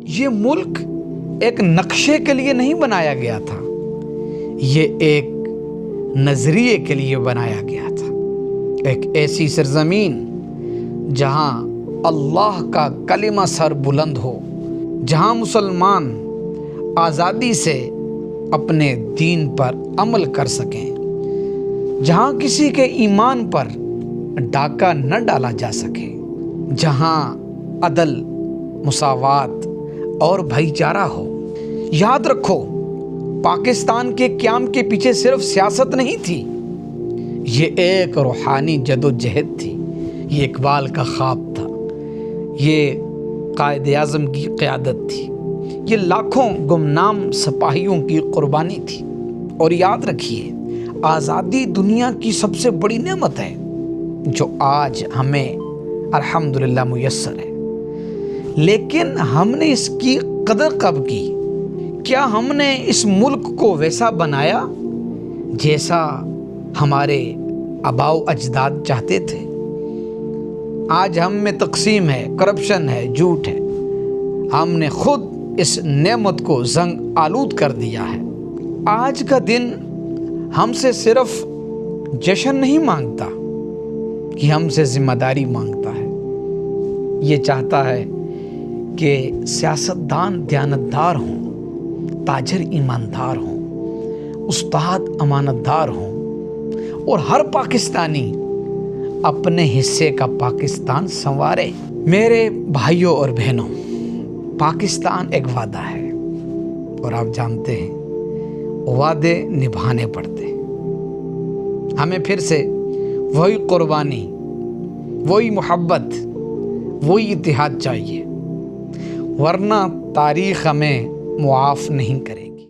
یہ ملک ایک نقشے کے لیے نہیں بنایا گیا تھا، یہ ایک نظریے کے لیے بنایا گیا تھا۔ ایک ایسی سرزمین جہاں اللہ کا کلمہ سر بلند ہو، جہاں مسلمان آزادی سے اپنے دین پر عمل کر سکیں، جہاں کسی کے ایمان پر ڈاکہ نہ ڈالا جا سکے، جہاں عدل، مساوات اور بھائی چارہ ہو۔ یاد رکھو، پاکستان کے قیام کے پیچھے صرف سیاست نہیں تھی، یہ ایک روحانی جدوجہد تھی، یہ اقبال کا خواب تھا، یہ قائد اعظم کی قیادت تھی، یہ لاکھوں گمنام سپاہیوں کی قربانی تھی۔ اور یاد رکھیے، آزادی دنیا کی سب سے بڑی نعمت ہے جو آج ہمیں الحمدللہ میسر ہے، لیکن ہم نے اس کی قدر کب کی؟ کیا ہم نے اس ملک کو ویسا بنایا جیسا ہمارے آباء و اجداد چاہتے تھے؟ آج ہم میں تقسیم ہے، کرپشن ہے، جھوٹ ہے، ہم نے خود اس نعمت کو زنگ آلود کر دیا ہے۔ آج کا دن ہم سے صرف جشن نہیں مانگتا، یہ ہم سے ذمہ داری مانگتا ہے۔ یہ چاہتا ہے کہ سیاستدان دیانتدار ہوں، تاجر ایماندار ہوں، استاد امانت دار ہوں، اور ہر پاکستانی اپنے حصے کا پاکستان سنوارے۔ میرے بھائیوں اور بہنوں، پاکستان ایک وعدہ ہے، اور آپ جانتے ہیں وعدے نبھانے پڑتے ہیں۔ ہمیں پھر سے وہی قربانی، وہی محبت، وہی اتحاد چاہیے، ورنہ تاریخ ہمیں معاف نہیں کرے گی۔